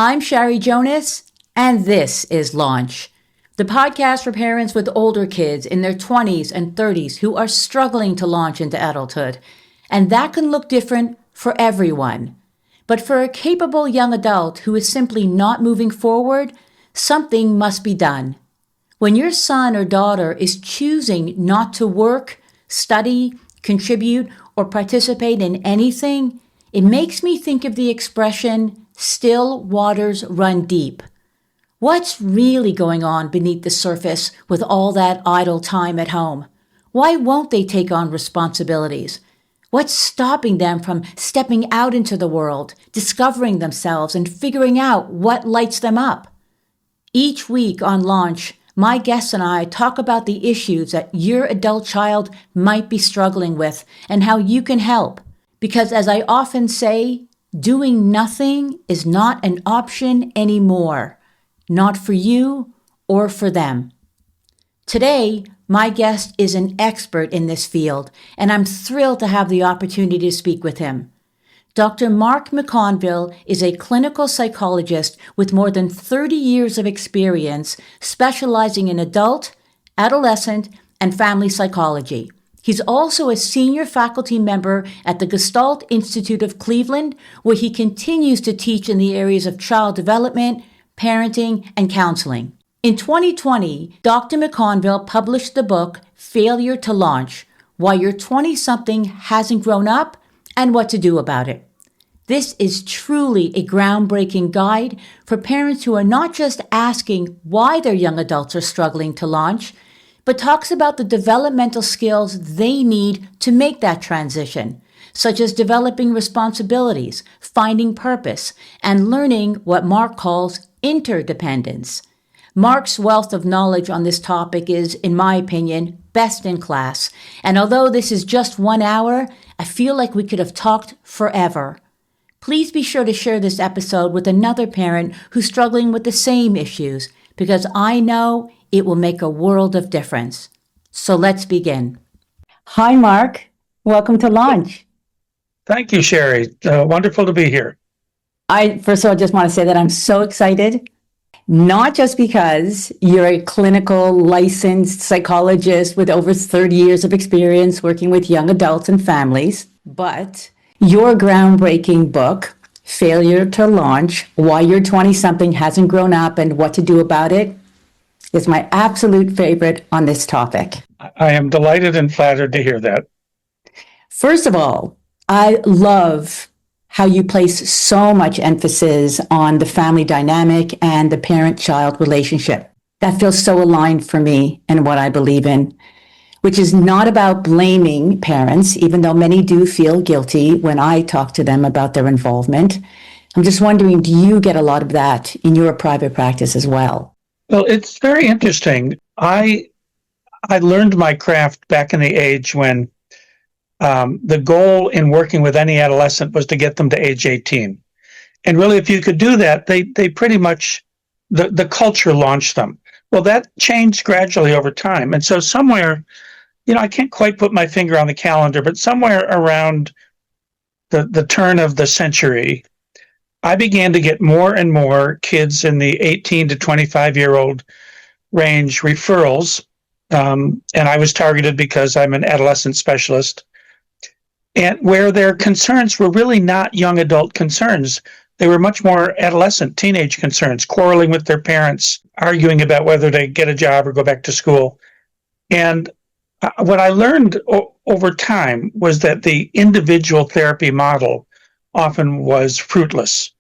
I'm Shari Jonas, and this is Launch, the podcast for parents with older kids in their 20s and 30s who are struggling to launch into adulthood. And that can look different for everyone. But for a capable young adult who is simply not moving forward, something must be done. When your son or daughter is choosing not to work, study, contribute, or participate in anything, it makes me think of the expression, still waters run deep. What's really going on beneath the surface with all that idle time at home? Why won't they take on responsibilities? What's stopping them from stepping out into the world, discovering themselves, and figuring out what lights them up? Each week on Launch, my guests and I talk about the issues that your adult child might be struggling with and how you can help. Because as I often say, doing nothing is not an option anymore, not for you or for them. Today, my guest is an expert in this field, and I'm thrilled to have the opportunity to speak with him. Dr. Mark McConville is a clinical psychologist with more than 30 years of experience specializing in adult, adolescent, and family psychology. He's also a senior faculty member at the Gestalt Institute of Cleveland, where he continues to teach in the areas of child development, parenting, and counseling. In 2020, Dr. McConville published the book, Failure to Launch: Why Your 20-something Hasn't Grown Up and What to Do About It. This is truly a groundbreaking guide for parents who are not just asking why their young adults are struggling to launch, but talks about the developmental skills they need to make that transition, such as developing responsibilities, finding purpose, and learning what Mark calls interdependence. Mark's wealth of knowledge on this topic is, in my opinion, best in class. And although this is just 1 hour, I feel like we could have talked forever. Please be sure to share this episode with another parent who's struggling with the same issues, because I know it will make a world of difference. So let's begin. Hi, Mark. Welcome to Launch. Thank you, Shari. Wonderful to be here. First of all, just want to say that I'm so excited, not just because you're a clinical licensed psychologist with over 30 years of experience working with young adults and families, but your groundbreaking book, Failure to Launch: Why Your 20-something Hasn't Grown Up and What to Do About It, is my absolute favorite on this topic. I am delighted and flattered to hear that. First of all, I love how you place so much emphasis on the family dynamic and the parent-child relationship. That feels so aligned for me and what I believe in, which is not about blaming parents, even though many do feel guilty when I talk to them about their involvement. I'm just wondering, do you get a lot of that in your private practice as well? Well, it's very interesting. I learned my craft back in the age when the goal in working with any adolescent was to get them to age 18. And really, if you could do that, they pretty much, the culture launched them. Well, that changed gradually over time. And so somewhere, I can't quite put my finger on the calendar, but somewhere around the turn of the century, I began to get more and more kids in the 18 to 25-year-old range referrals. And I was targeted because I'm an adolescent specialist. And where their concerns were really not young adult concerns. They were much more adolescent, teenage concerns, quarreling with their parents, arguing about whether to get a job or go back to school. And what I learned over time was that the individual therapy model often was fruitless.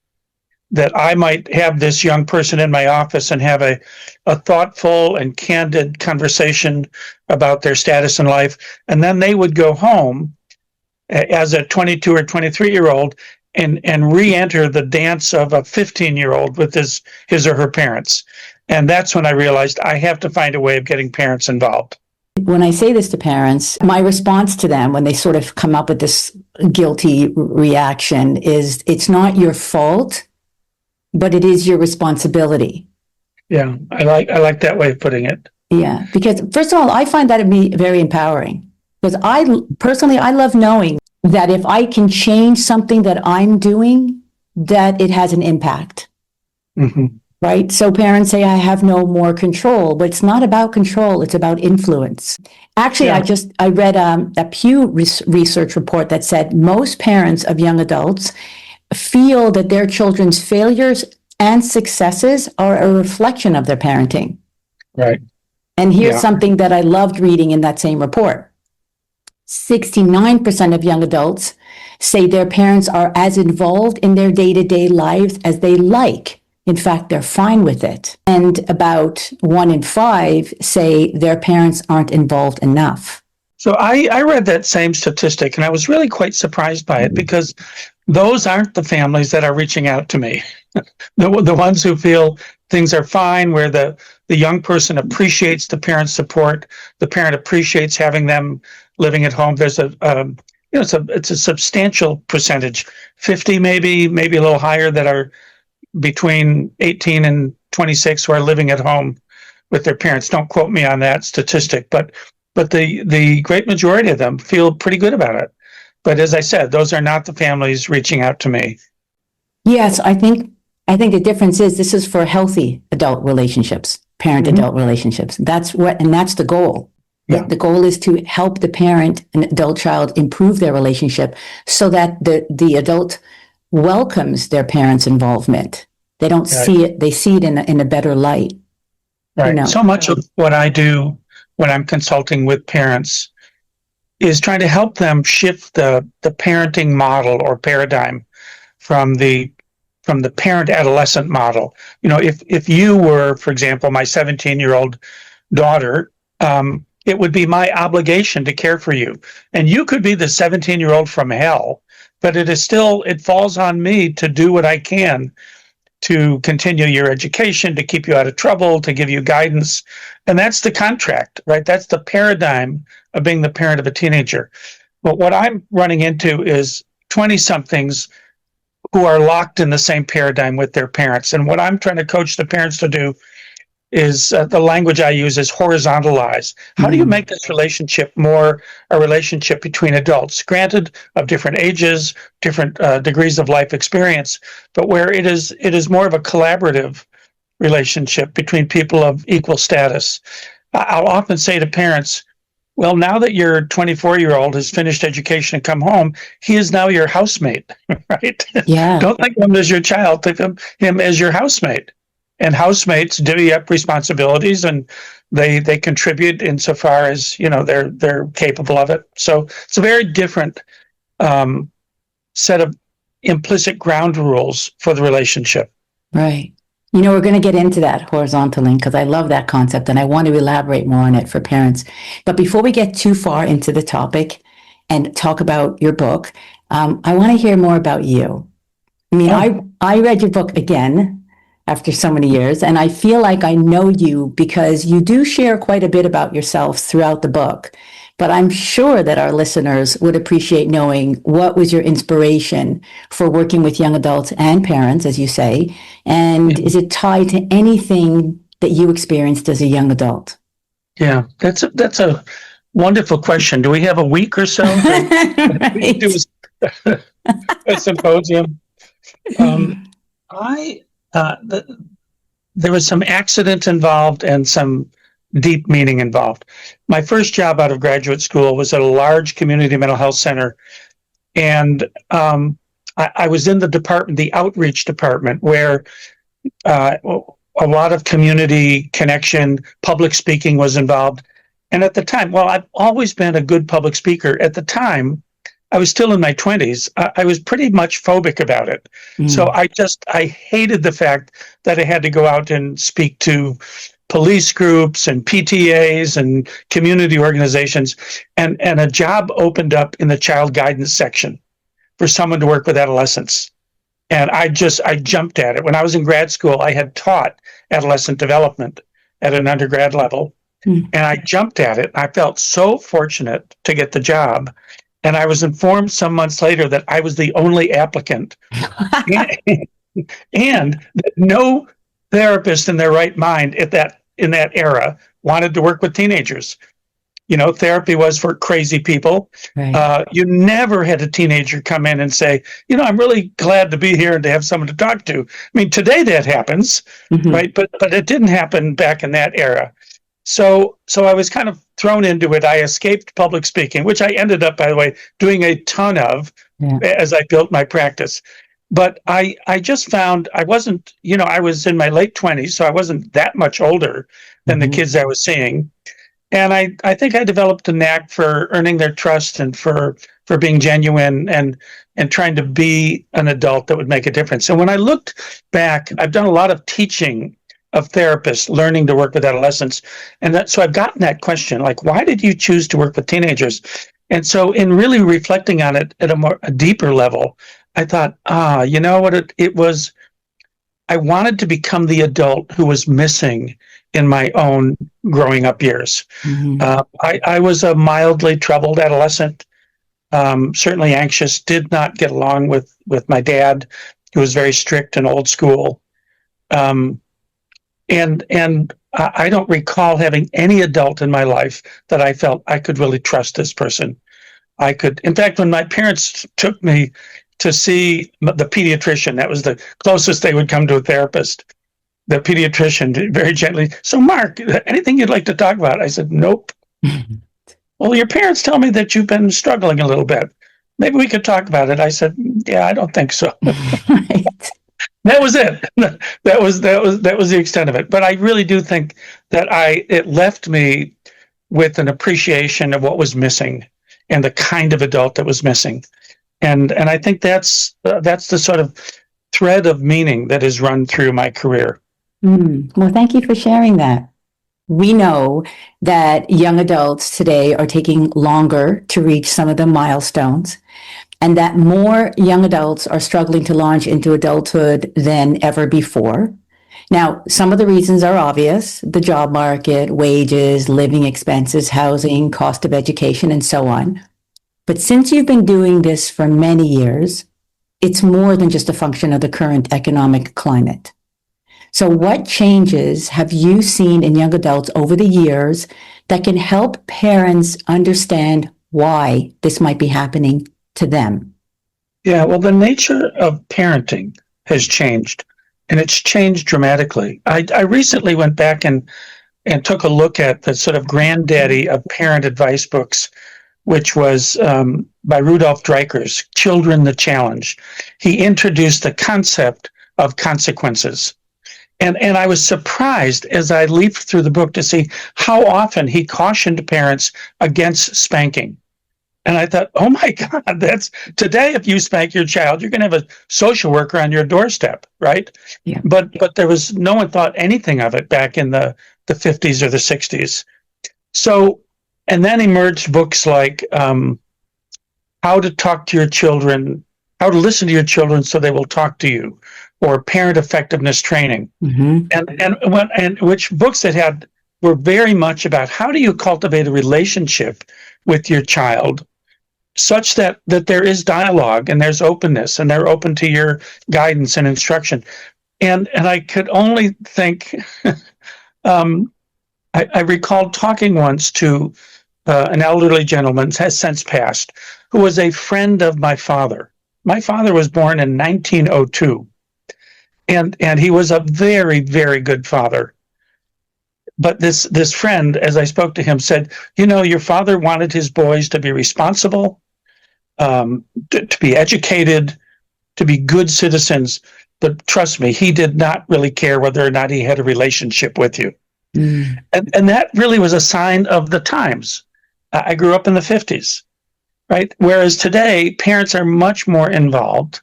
That I might have this young person in my office and have a thoughtful and candid conversation about their status in life, and then they would go home as a 22 or 23-year-old and re-enter the dance of a 15-year-old with his or her parents. And that's when I realized I have to find a way of getting parents involved. When I say this to parents, my response to them when they sort of come up with this guilty reaction is, it's not your fault, but it is your responsibility. Yeah, I like that way of putting it. Yeah, because first of all, I find that to be very empowering. Because I love knowing that if I can change something that I'm doing, that it has an impact. Mhm. right? So parents say, I have no more control, but it's not about control, it's about influence. Actually, Yeah. I read a Pew research report that said most parents of young adults feel that their children's failures and successes are a reflection of their parenting. Right. And here's Yeah. something that I loved reading in that same report. 69% of young adults say their parents are as involved in their day-to-day lives as they like. In fact, they're fine with it. And about 1 in 5 say their parents aren't involved enough. So I read that same statistic and I was really quite surprised by it because those aren't the families that are reaching out to me. The ones who feel things are fine, where the young person appreciates the parent's support, the parent appreciates having them living at home. There's it's a substantial percentage, 50 maybe a little higher, that are between 18 and 26 who are living at home with their parents. Don't quote me on that statistic, but the great majority of them feel pretty good about it. But as I said, those are not the families reaching out to me. Yes, I think the difference is this is for healthy adult relationships, parent-adult relationships. That's the goal. Yeah. The goal is to help the parent and adult child improve their relationship so that the adult welcomes their parents' involvement. They don't see it; they see it in a better light. Right. You know? So much of what I do when I'm consulting with parents is trying to help them shift the parenting model or paradigm from the parent adolescent model. You know, if you were, for example, my 17-year-old daughter, it would be my obligation to care for you. And you could be the 17-year-old from hell, but it falls on me to do what I can to continue your education, to keep you out of trouble, to give you guidance. And that's the contract, right? That's the paradigm of being the parent of a teenager. But what I'm running into is 20-somethings who are locked in the same paradigm with their parents. And what I'm trying to coach the parents to do is the language I use is horizontalize. How do you make this relationship more a relationship between adults, granted of different ages, different degrees of life experience, but where it is more of a collaborative relationship between people of equal status? I'll often say to parents, well, now that your 24-year-old has finished education and come home, he is now your housemate, right? Yeah. Don't think of him as your child, think of him as your housemate. And housemates divvy up responsibilities, and they contribute insofar as they're capable of it. So it's a very different set of implicit ground rules for the relationship. Right. We're going to get into that horizontally because I love that concept and I want to elaborate more on it for parents. But before we get too far into the topic and talk about your book, I want to hear more about you. I read your book again after so many years, and I feel like I know you because you do share quite a bit about yourself throughout the book. But I'm sure that our listeners would appreciate knowing what was your inspiration for working with young adults and parents, as you say, and is it tied to anything that you experienced as a young adult? Yeah, that's a wonderful question. Do we have a week or so? Right. Do a symposium. There was some accident involved and some deep meaning involved. My first job out of graduate school was at a large community mental health center, and I was in the department, the outreach department, where a lot of community connection, public speaking was involved. And at the time, well, I've always been a good public speaker. At the time, I was still in my 20s. I was pretty much phobic about it. So I hated the fact that I had to go out and speak to police groups and PTAs and community organizations. And a job opened up in the child guidance section for someone to work with adolescents. And I jumped at it. When I was in grad school, I had taught adolescent development at an undergrad level. And I jumped at it. I felt so fortunate to get the job. And I was informed some months later that I was the only applicant and that no therapist in their right mind in that era wanted to work with teenagers. Therapy was for crazy people. Right. You never had a teenager come in and say, I'm really glad to be here and to have someone to talk to. I mean, today that happens, Hmm. right? But it didn't happen back in that era. So I was kind of thrown into it. I escaped public speaking, which I ended up, by the way, doing a ton of Yeah. as I built my practice. But I just found I wasn't, I was in my late 20s, so I wasn't that much older than the Hmm. kids I was seeing. And I think I developed a knack for earning their trust and for being genuine and trying to be an adult that would make a difference. And when I looked back, I've done a lot of teaching of therapists, learning to work with adolescents. So I've gotten that question, like, why did you choose to work with teenagers? And so in really reflecting on it at a deeper level, I thought, you know what it was? I wanted to become the adult who was missing in my own growing up years. Hmm. I was a mildly troubled adolescent, certainly anxious, did not get along with my dad, who was very strict and old school. Um, and I don't recall having any adult in my life that I felt I could really trust this person. In fact, when my parents took me to see the pediatrician, that was the closest they would come to a therapist. The pediatrician very gently, so Mark, anything you'd like to talk about? I said, nope. Well, your parents tell me that you've been struggling a little bit. Maybe we could talk about it. I said, yeah, I don't think so. Right. That was it. That was the extent of it. But I really do think that it left me with an appreciation of what was missing and the kind of adult that was missing. And I think that's the sort of thread of meaning that has run through my career. Well, thank you for sharing that. We know that young adults today are taking longer to reach some of the milestones, and that more young adults are struggling to launch into adulthood than ever before. Now, some of the reasons are obvious: the job market, wages, living expenses, housing, cost of education, and so on. But since you've been doing this for many years, it's more than just a function of the current economic climate. So what changes have you seen in young adults over the years that can help parents understand why this might be happening to them? Yeah, well, the nature of parenting has changed, and it's changed dramatically. I recently went back and took a look at the sort of granddaddy of parent advice books, which was by Rudolf Dreikurs, Children the Challenge. He introduced the concept of consequences. And I was surprised as I leafed through the book to see how often he cautioned parents against spanking. And I thought, oh my God, that's today. If you spank your child, you're going to have a social worker on your doorstep, right? Yeah. But there was no one thought anything of it back in the 50s or the 60s. So, and then emerged books like How to Talk to Your Children, How to Listen to Your Children So They Will Talk to You, or Parent Effectiveness Training, and which books that were very much about how do you cultivate a relationship with your child such that there is dialogue and there's openness and they're open to your guidance and instruction. And I could only think, I recalled talking once to an elderly gentleman, has since passed, who was a friend of my father. My father was born in 1902. And he was a very, very good father. But this friend, as I spoke to him, said, your father wanted his boys to be responsible, to be educated, to be good citizens. But trust me, he did not really care whether or not he had a relationship with you. And that really was a sign of the times. I grew up in the 50s, right? Whereas today, parents are much more involved.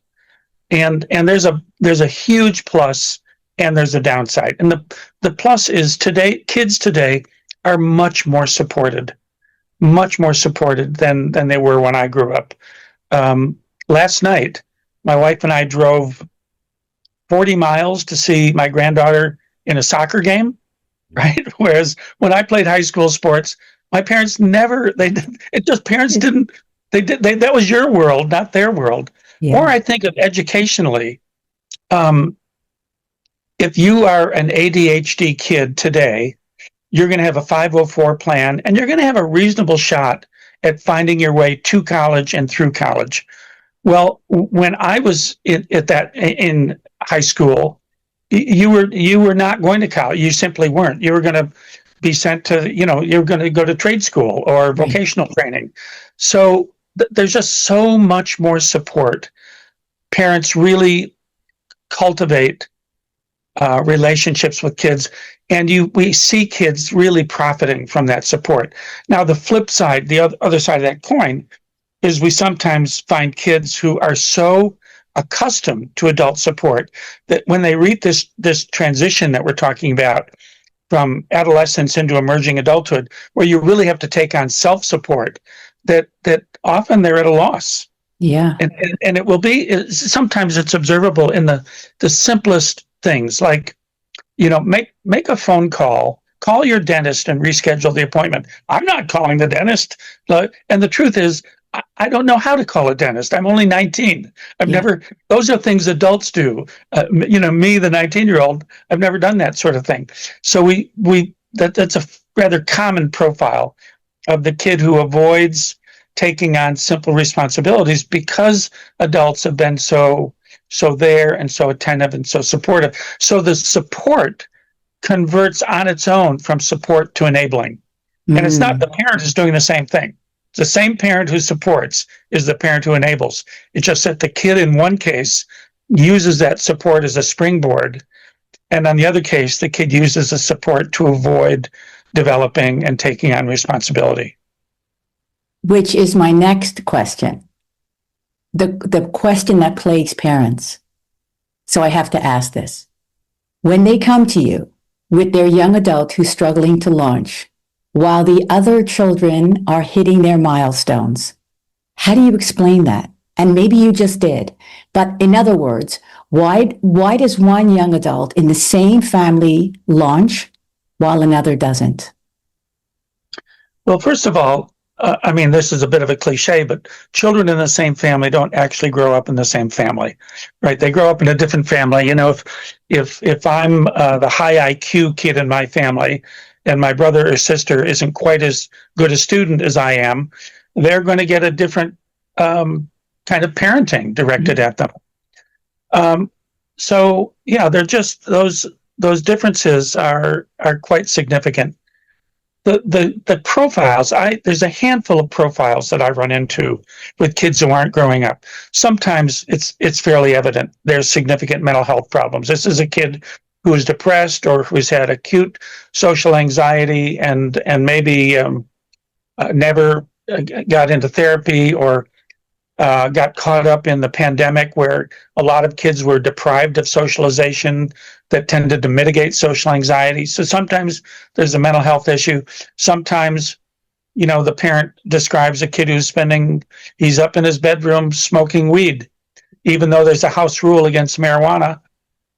And there's a huge plus and there's a downside. And the plus is kids today are much more supported than they were when I grew up. Last night, my wife and I drove 40 miles to see my granddaughter in a soccer game, right? Whereas when I played high school sports, my parents parents didn't, that was your world, not their world. Yeah. Or I think of educationally, if you are an ADHD kid today, you're going to have a 504 plan, and you're going to have a reasonable shot at finding your way to college and through college. Well, when I was in high school, you were not going to college. You simply weren't. You were going to be sent to, you were going to go to trade school or vocational training. So there's just so much more support. Parents really cultivate relationships with kids, and we see kids really profiting from that support. Now, the flip side, the other side of that coin, is we sometimes find kids who are so accustomed to adult support that when they reach this transition that we're talking about from adolescence into emerging adulthood, where you really have to take on self-support, that often they're at a loss. Yeah. And it will be, sometimes it's observable in the simplest things, like, make a phone call your dentist and reschedule the appointment. I'm not calling the dentist. And the truth is, I don't know how to call a dentist. I'm only 19. Those are things adults do. Me, the 19-year-old, I've never done that sort of thing. So that's a rather common profile of the kid who avoids taking on simple responsibilities because adults have been so there and so attentive and so supportive. So the support converts on its own from support to enabling. And it's not the parent who's doing the same thing. The same parent who supports is the parent who enables. It's just that the kid in one case uses that support as a springboard. And on the other case, the kid uses the support to avoid developing and taking on responsibility. Which is my next question. The question that plagues parents. So I have to ask this. When they come to you with their young adult who's struggling to launch, while the other children are hitting their milestones, how do you explain that? And maybe you just did. But in other words, why does one young adult in the same family launch while another doesn't? Well, first of all, this is a bit of a cliche, but children in the same family don't actually grow up in the same family, right? They grow up in a different family. If I'm the high IQ kid in my family, and my brother or sister isn't quite as good a student as I am, they're going to get a different kind of parenting directed at them. They're just those differences are quite significant. The profiles, there's a handful of profiles that I run into with kids who aren't growing up. Sometimes it's fairly evident there's significant mental health problems. This is a kid who is depressed or who's had acute social anxiety and maybe never got into therapy or got caught up in the pandemic where a lot of kids were deprived of socialization that tended to mitigate social anxiety. So sometimes there's a mental health issue. Sometimes, the parent describes a kid he's up in his bedroom smoking weed, even though there's a house rule against marijuana.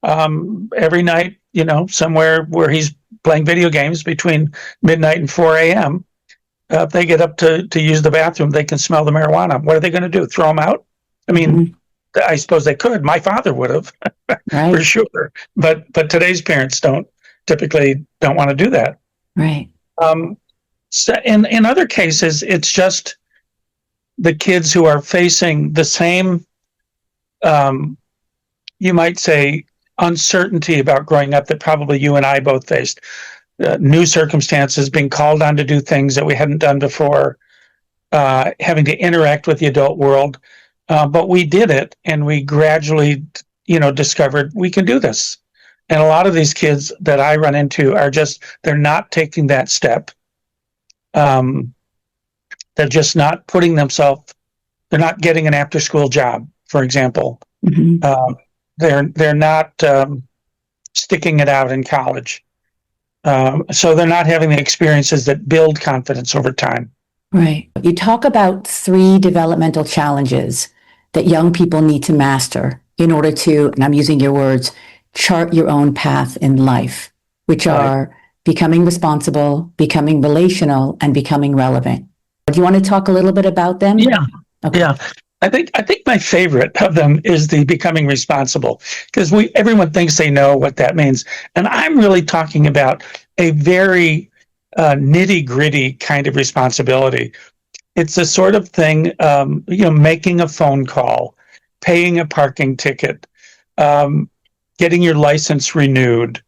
Every night, somewhere where he's playing video games between midnight and 4 a.m., if they get up to use the bathroom, they can smell the marijuana. What are they going to do? Throw them out? I suppose they could. My father would have, right. For sure. But today's parents typically don't want to do that. Right. So in other cases, it's just the kids who are facing the same, you might say, uncertainty about growing up that probably you and I both faced. New circumstances, being called on to do things that we hadn't done before, having to interact with the adult world. But we did it, and we gradually, discovered we can do this. And a lot of these kids that I run into they're not taking that step. They're just not putting themselves, they're not getting an after-school job, for example. Mm-hmm. They're not sticking it out in college. So they're not having the experiences that build confidence over time. Right. You talk about 3 developmental challenges that young people need to master in order to, and I'm using your words, chart your own path in life, which are becoming responsible, becoming relational, and becoming relevant. Do you want to talk a little bit about them? Yeah. Okay. Yeah. I think my favorite of them is the becoming responsible, because everyone thinks they know what that means. And I'm really talking about a very nitty-gritty kind of responsibility. It's the sort of thing, making a phone call, paying a parking ticket, getting your license renewed,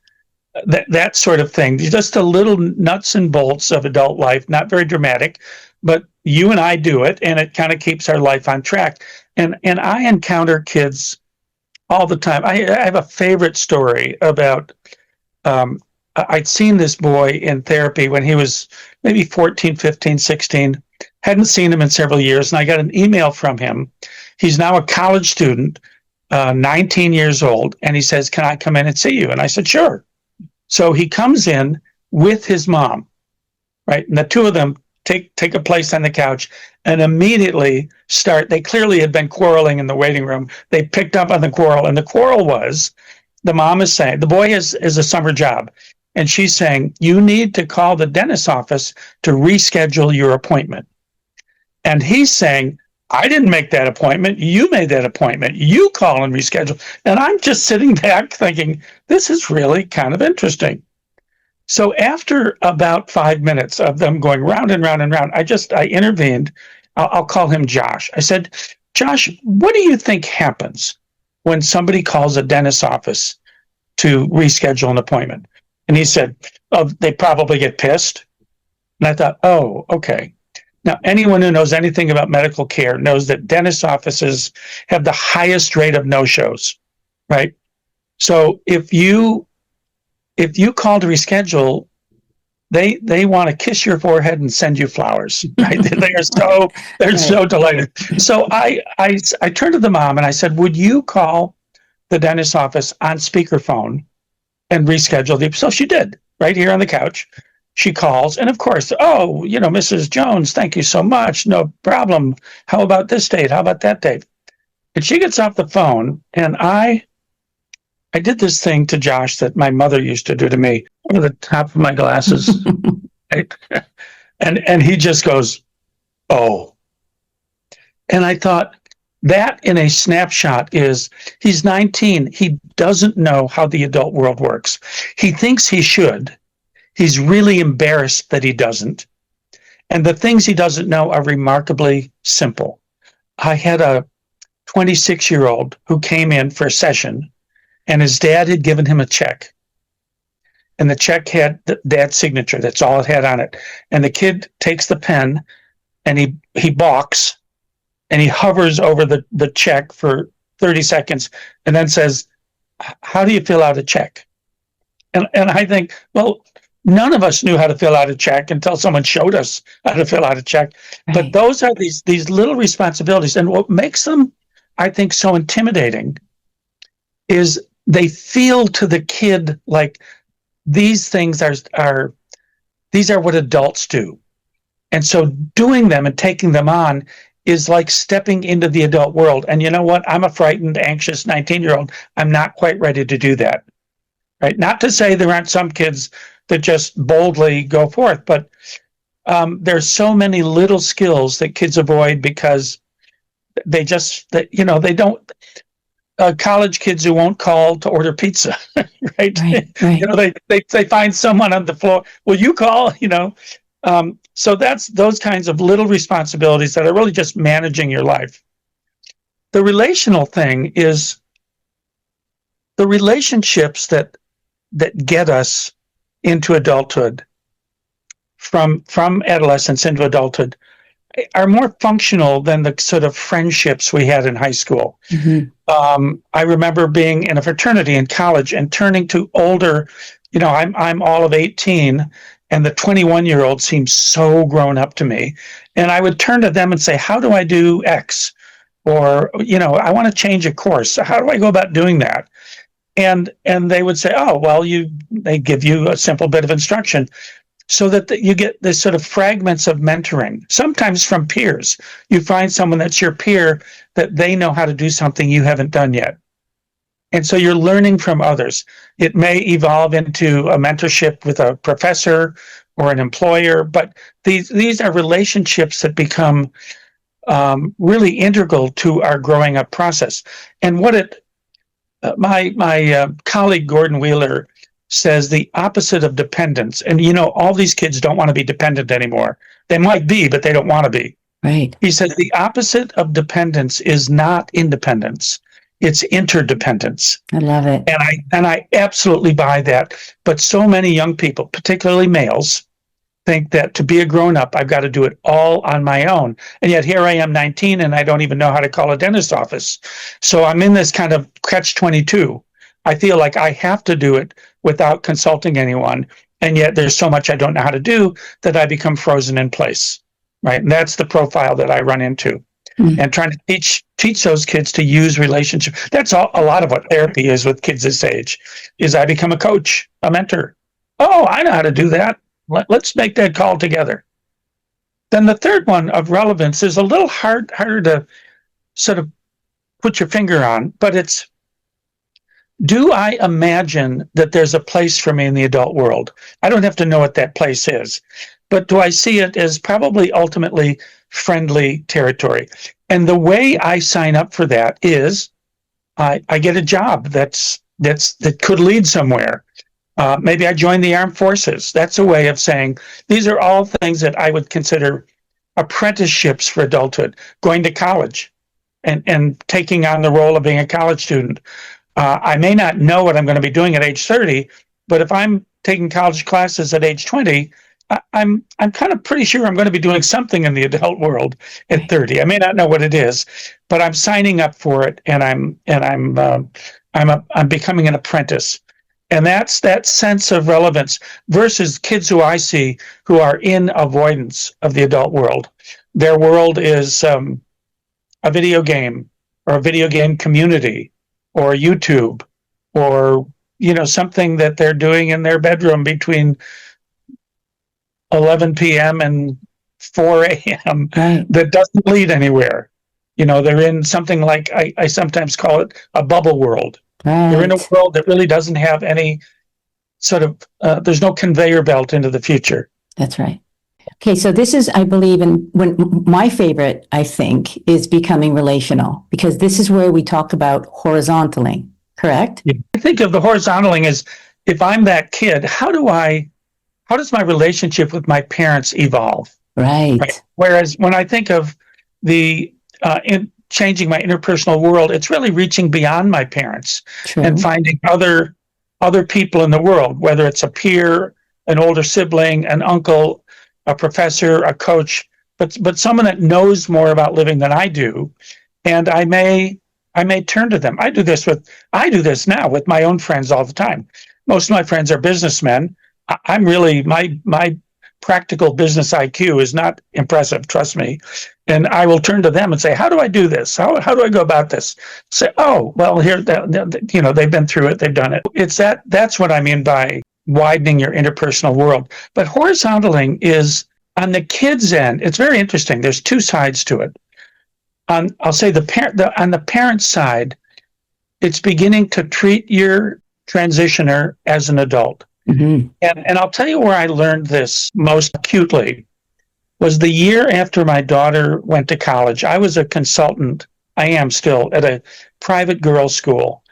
that sort of thing. Just a little nuts and bolts of adult life, not very dramatic, but you and I do it, and it kind of keeps our life on track. And I encounter kids all the time. I have a favorite story about, I'd seen this boy in therapy when he was maybe 14, 15, 16. Hadn't seen him in several years, and I got an email from him. He's now a college student, 19 years old, and he says, "Can I come in and see you?" And I said, "Sure." So he comes in with his mom, right? And the two of them take a place on the couch and immediately they clearly had been quarreling in the waiting room. They picked up on the quarrel, and the quarrel was, the mom is saying, the boy is a summer job, and she's saying, "You need to call the dentist's office to reschedule your appointment." And he's saying, "I didn't make that appointment. You made that appointment. You call and reschedule." And I'm just sitting back thinking, this is really kind of interesting. So after about 5 minutes of them going round and round and round, I intervened. I'll call him Josh. I said, "Josh, what do you think happens when somebody calls a dentist's office to reschedule an appointment?" And he said, "Oh, they probably get pissed." And I thought, oh, okay. Now, anyone who knows anything about medical care knows that dentist offices have the highest rate of no-shows, right? So if you call to reschedule, they want to kiss your forehead and send you flowers, right? They're so delighted. So I turned to the mom and I said, "Would you call the dentist office on speakerphone and reschedule?" So she did, right here on the couch. She calls, and of course, "Oh, Mrs. Jones, thank you so much. No problem. How about this date? How about that date?" And she gets off the phone, and I did this thing to Josh that my mother used to do to me over the top of my glasses. Right? And he just goes, "Oh." And I thought, that in a snapshot is, he's 19. He doesn't know how the adult world works. He thinks he should. He's really embarrassed that he doesn't. And the things he doesn't know are remarkably simple. I had a 26-year-old who came in for a session, and his dad had given him a check. And the check had the dad's signature. That's all it had on it. And the kid takes the pen, and he balks, and he hovers over the check for 30 seconds, and then says, "How do you fill out a check?" And I think, well, none of us knew how to fill out a check until someone showed us how to fill out a check. Right. But those are these little responsibilities. And what makes them, I think, so intimidating is they feel to the kid like these things are what adults do. And so doing them and taking them on is like stepping into the adult world. And you know what? I'm a frightened, anxious 19-year-old. I'm not quite ready to do that. Right? Not to say there aren't some kids that just boldly go forth, but there's so many little skills that kids avoid because they don't. College kids who won't call to order pizza, right? Right. They find someone on the floor. Will you call? So that's those kinds of little responsibilities that are really just managing your life. The relational thing is the relationships that get us into adulthood, from adolescence into adulthood, are more functional than the sort of friendships we had in high school. Mm-hmm. I remember being in a fraternity in college and turning to older, I'm all of 18, and the 21-year-old seems so grown up to me. And I would turn to them and say, "How do I do X?" Or, "I want to change a course. How do I go about doing that?" And they would say, "Oh, well, they give you a simple bit of instruction," so that you get this sort of fragments of mentoring, sometimes from peers. You find someone that's your peer that they know how to do something you haven't done yet. And so you're learning from others. It may evolve into a mentorship with a professor or an employer, but these are relationships that become really integral to our growing up process. And what my colleague Gordon Wheeler says the opposite of dependence. And all these kids don't want to be dependent anymore. They might be, but they don't want to be. Right. He says the opposite of dependence is not independence. It's interdependence. I love it. And I absolutely buy that. But so many young people, particularly males, think that to be a grown-up, I've got to do it all on my own. And yet here I am, 19, and I don't even know how to call a dentist office. So I'm in this kind of catch-22. I feel like I have to do it without consulting anyone. And yet there's so much I don't know how to do that I become frozen in place, right? And that's the profile that I run into. And trying to teach those kids to use relationship. That's a lot of what therapy is with kids this age, is I become a coach, a mentor. Oh, I know how to do that. Let's make that call together. Then the third one of relevance is a little harder to sort of put your finger on, but it's, do I imagine that there's a place for me in the adult world? I don't have to know what that place is, but do I see it as probably ultimately friendly territory? And the way I sign up for that is I get a job that could lead somewhere. Maybe I join the armed forces. That's a way of saying these are all things that I would consider apprenticeships for adulthood. Going to college and taking on the role of being a college student. I may not know what I'm going to be doing at age 30, but if I'm taking college classes at age 20, I'm kind of pretty sure I'm going to be doing something in the adult world at 30. I may not know what it is, but I'm signing up for it, and I'm becoming an apprentice. And that's that sense of relevance versus kids who I see who are in avoidance of the adult world. Their world is a video game or a video game community or YouTube or something that they're doing in their bedroom between 11 p.m. and 4 a.m. Right. that doesn't lead anywhere. They're in something like, I sometimes call it a bubble world. Right. They're in a world that really doesn't have any sort of, there's no conveyor belt into the future. That's right. Okay, so this is, I believe, when my favorite, I think, is becoming relational, because this is where we talk about horizontaling, correct? Yeah. I think of the horizontaling as, if I'm that kid, how does my relationship with my parents evolve? Right. Whereas when I think of the changing my interpersonal world, it's really reaching beyond my parents. True. And finding other people in the world, whether it's a peer, an older sibling, an uncle, a professor, a coach, but someone that knows more about living than I do, and I may turn to them. I do this now with my own friends all the time. Most of my friends are businessmen. I'm really, my practical business IQ is not impressive, trust me. And I will turn to them and say, how do I do this? How do I go about this? Say, oh, well, here, they've been through it, they've done it. That's what I mean by widening your interpersonal world. But horizontaling is, on the kids' end, it's very interesting. There's two sides to it. I'll say on the parent side, it's beginning to treat your transitioner as an adult. Mm-hmm. And I'll tell you where I learned this most acutely was the year after my daughter went to college. I was a consultant, I am still, at a private girls' school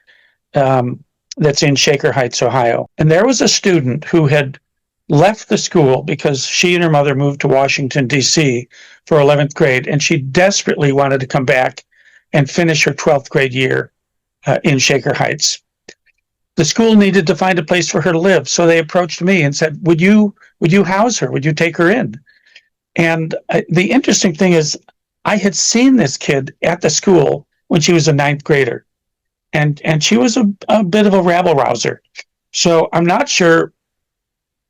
that's in Shaker Heights, Ohio. And there was a student who had left the school because she and her mother moved to Washington, D.C. for 11th grade, and she desperately wanted to come back and finish her 12th grade year in Shaker Heights. The school needed to find a place for her to live, so they approached me and said, would you house her? Would you take her in? And the interesting thing is, I had seen this kid at the school when she was a 9th grader, and she was a bit of a rabble-rouser. So I'm not sure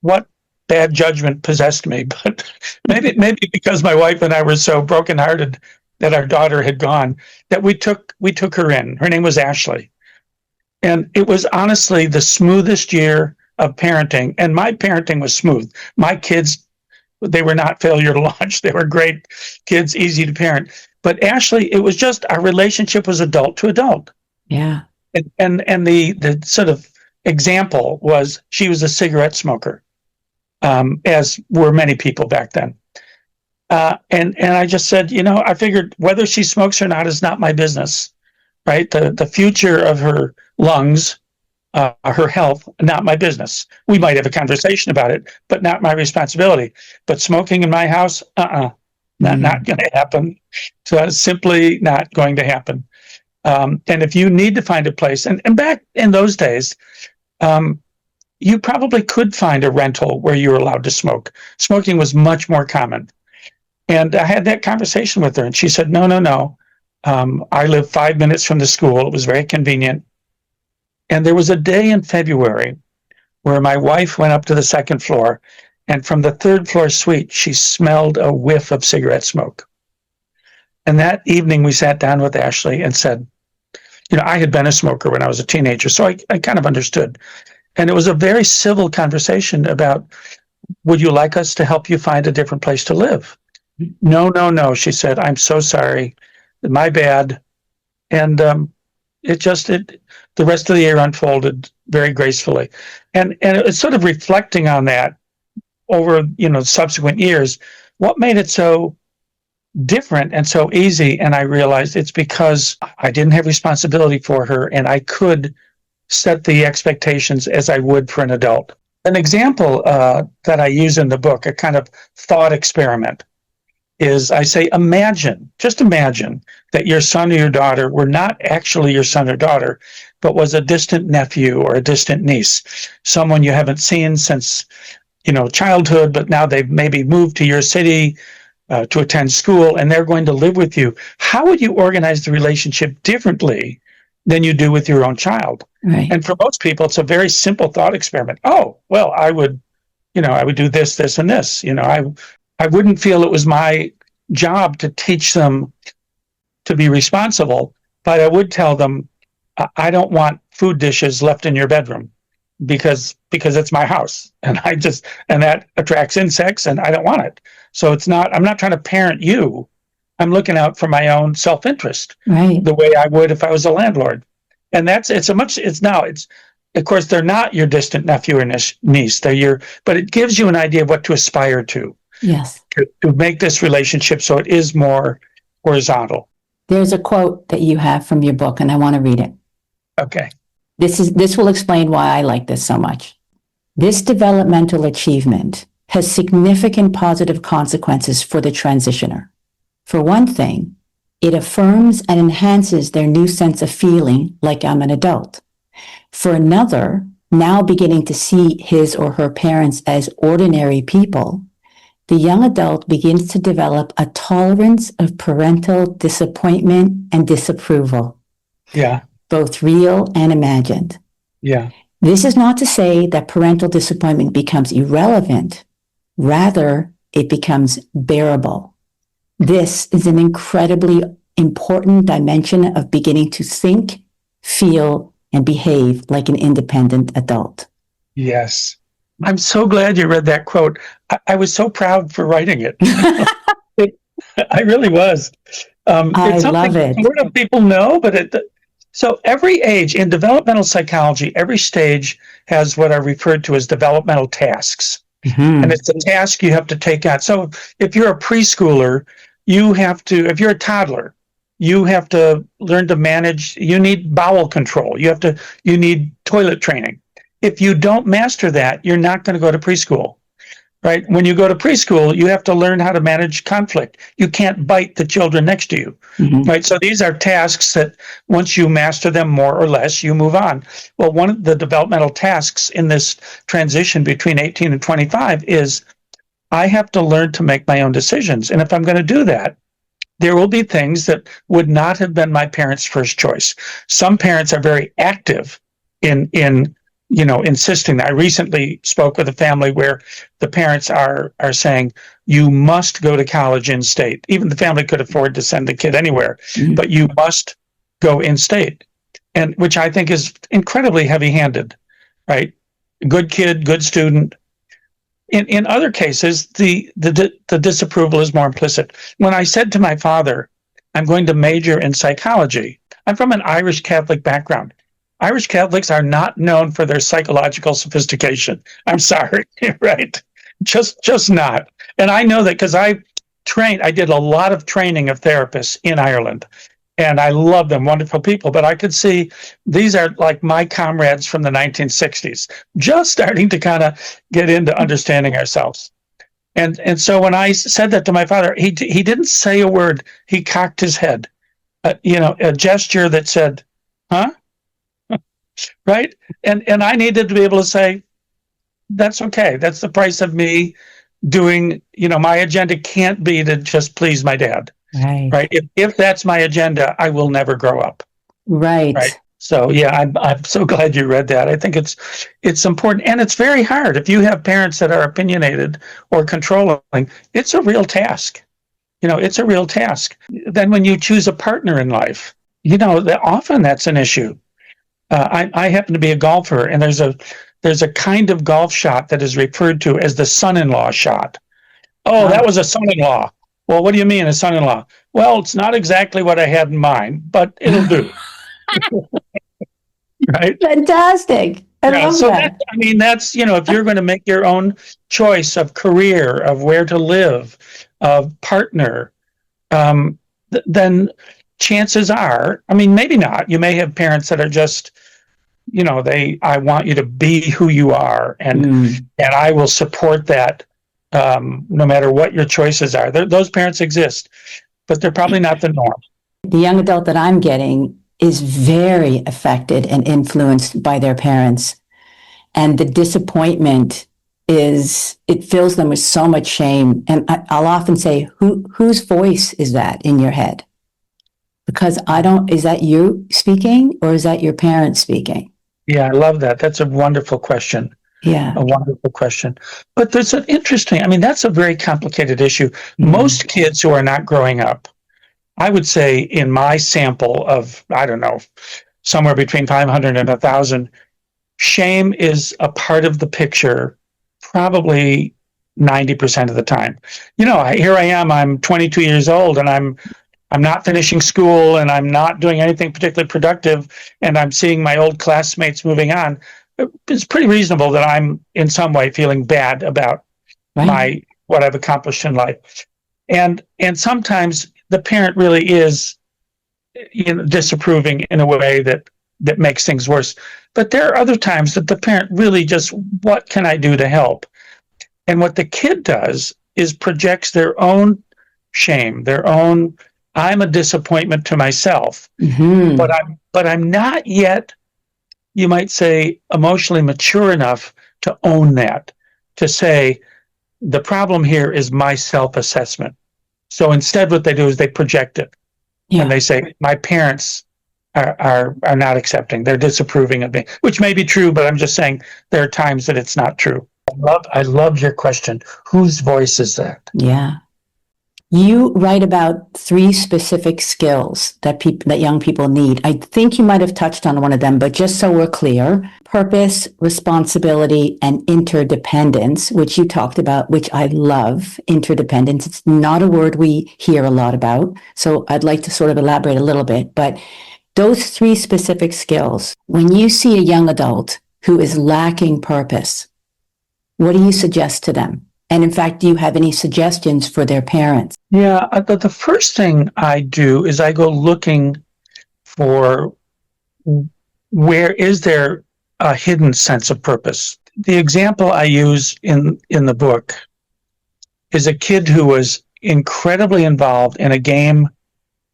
what bad judgment possessed me, but maybe because my wife and I were so brokenhearted that our daughter had gone, that we took her in. Her name was Ashley. And it was honestly the smoothest year of parenting. And my parenting was smooth. My kids, they were not failure to launch. They were great kids, easy to parent. But Ashley, it was just, our relationship was adult to adult. Yeah. And the sort of example was, she was a cigarette smoker, as were many people back then. And I just said, I figured whether she smokes or not is not my business, right? The future of her lungs her health, not my business. We might have a conversation about it, but not my responsibility. But smoking in my house, not going to happen. So it's simply not going to happen. And if you need to find a place, and back in those days, you probably could find a rental where you were allowed to smoke. Smoking was much more common. And I had that conversation with her, and she said, no. I live 5 minutes from the school. It was very convenient. And there was a day in February where my wife went up to the second floor, and from the third floor suite, she smelled a whiff of cigarette smoke. And that evening, we sat down with Ashley and said, I had been a smoker when I was a teenager, so I kind of understood. And it was a very civil conversation about, would you like us to help you find a different place to live? No, she said, I'm so sorry. My bad. And the rest of the year unfolded very gracefully. And it's sort of reflecting on that over, subsequent years, what made it so different and so easy. And I realized it's because I didn't have responsibility for her, and I could set the expectations as I would for an adult. An example that I use in the book, a kind of thought experiment, is I say, just imagine that your son or your daughter were not actually your son or daughter, but was a distant nephew or a distant niece, someone you haven't seen since, childhood, but now they've maybe moved to your city to attend school, and they're going to live with you. How would you organize the relationship differently than you do with your own child? Right. And for most people, it's a very simple thought experiment. Oh, well, I would do this, and this. I wouldn't feel it was my job to teach them to be responsible, but I would tell them, I don't want food dishes left in your bedroom because it's my house, and that attracts insects, and I don't want it. So I'm not trying to parent you. I'm looking out for my own self-interest, right, the way I would if I was a landlord. And of course, they're not your distant nephew or niece. But it gives you an idea of what to aspire to. Yes. To make this relationship so it is more horizontal. There's a quote that you have from your book, and I want to read it. Okay. This will explain why I like this so much. This developmental achievement has significant positive consequences for the transitioner. For one thing, it affirms and enhances their new sense of feeling like I'm an adult. For another, now beginning to see his or her parents as ordinary people, the young adult begins to develop a tolerance of parental disappointment and disapproval. Yeah. Both real and imagined. Yeah. This is not to say that parental disappointment becomes irrelevant. Rather, it becomes bearable. This is an incredibly important dimension of beginning to think, feel, and behave like an independent adult. Yes. I'm so glad you read that quote. I was so proud for writing it. I really was. I love it. Sort of people know, but so every age in developmental psychology, every stage has what are referred to as developmental tasks. Mm-hmm. And it's a task you have to take on. So if you're a preschooler, if you're a toddler, you have to learn to manage, you need bowel control. You need toilet training. If you don't master that, you're not going to go to preschool, right? When you go to preschool, you have to learn how to manage conflict. You can't bite the children next to you, mm-hmm. right? So these are tasks that once you master them more or less, you move on. Well, one of the developmental tasks in this transition between 18 and 25 is I have to learn to make my own decisions. And if I'm going to do that, there will be things that would not have been my parents' first choice. Some parents are very active in insisting. I recently spoke with a family where the parents are saying, you must go to college in state. Even the family could afford to send the kid anywhere, mm-hmm. but you must go in state. And which I think is incredibly heavy-handed, right? Good kid, good student. In other cases, the disapproval is more implicit. When I said to my father, I'm going to major in psychology, I'm from an Irish Catholic background. Irish Catholics are not known for their psychological sophistication. I'm sorry, right? Just not. And I know that because I did a lot of training of therapists in Ireland. and I love them, wonderful people. But I could see these are like my comrades from the 1960s, just starting to kind of get into understanding ourselves. And so when I said that to my father, he didn't say a word. He cocked his head, a gesture that said, "Huh?" Right? And I needed to be able to say, "That's okay. That's the price of me doing. My agenda can't be to just please my dad." Right. Right? If that's my agenda, I will never grow up. Right. Right. So yeah, I'm so glad you read that. I think it's important, and it's very hard. If you have parents that are opinionated or controlling, it's a real task. It's a real task. Then when you choose a partner in life, that often that's an issue. I happen to be a golfer, and there's a kind of golf shot that is referred to as the son-in-law shot. Oh, that was a son-in-law. Well, what do you mean a son-in-law? Well, it's not exactly what I had in mind, but it'll do. Right? Fantastic. I love that. That's, if you're going to make your own choice of career, of where to live, of partner, then chances are, maybe not. You may have parents that are just, I want you to be who you are, and I will support that, no matter what your choices are. Those parents exist, but they're probably not the norm. The young adult that I'm getting is very affected and influenced by their parents. And the disappointment it fills them with so much shame. And I'll often say, whose voice is that in your head? Because is that you speaking, or is that your parents speaking? Yeah, I love that. That's a wonderful question. Yeah. A wonderful question. But there's an interesting, that's a very complicated issue. Most kids who are not growing up, I would say in my sample of, I don't know, somewhere between 500 and 1,000, shame is a part of the picture probably 90% of the time. Here I am, I'm 22 years old, and I'm not finishing school, and I'm not doing anything particularly productive, and I'm seeing my old classmates moving on. It's pretty reasonable that I'm in some way feeling bad about what I've accomplished in life. And sometimes the parent really is disapproving in a way that makes things worse. But there are other times that the parent really just, what can I do to help? And what the kid does is projects their own shame, their own, I'm a disappointment to myself, but I'm not yet, you might say, emotionally mature enough to own that, to say, the problem here is my self-assessment. So instead what they do is they project it. Yeah. And they say, my parents are not accepting. They're disapproving of me, which may be true, but I'm just saying there are times that it's not true. I love your question. Whose voice is that? Yeah. You write about 3 specific skills that young people need. I think you might have touched on one of them, but just so we're clear, purpose, responsibility, and interdependence, which you talked about, which I love. Interdependence. It's not a word we hear a lot about. So I'd like to sort of elaborate a little bit, but those 3 specific skills, when you see a young adult who is lacking purpose, what do you suggest to them? And in fact, do you have any suggestions for their parents? Yeah, the first thing I do is I go looking for where is there a hidden sense of purpose. The example I use in the book is a kid who was incredibly involved in a game